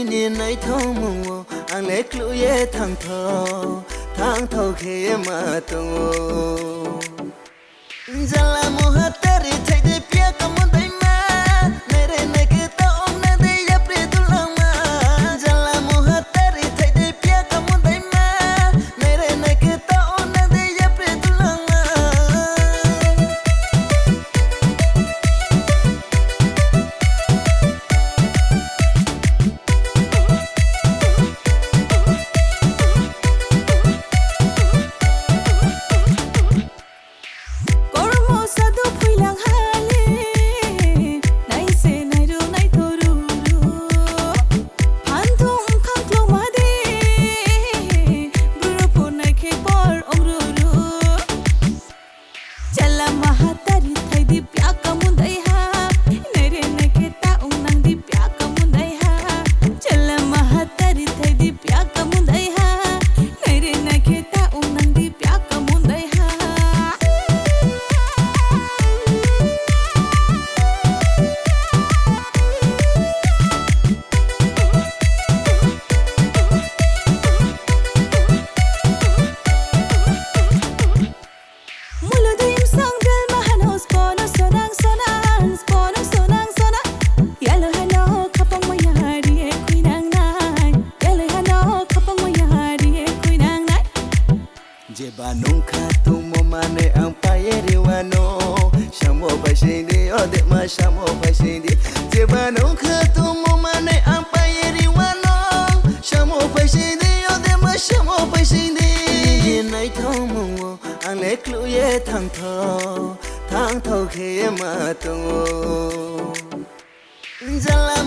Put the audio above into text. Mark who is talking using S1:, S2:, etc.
S1: nhìn này thông mù anh lấy clue ye thằng thâu khi mà tu Jala muhatari thay đi pia cầm muốn thấy ma nere này cứ tao ôm na đi ya pre tu lang ma Jala muhatari thay đi pia cầm muốn thấy ma nere này cứ tao ôm na đi ya pre tu lang ma Jebanong katumo mane ang payeriwano Shamo pasindi o de ma shamo pasindi Jebanong katumo mane ang payeriwano Shamo pasindi o de ma shamo pasindi Yinay tomo ang leklu ye thang thau khi ma tu Jala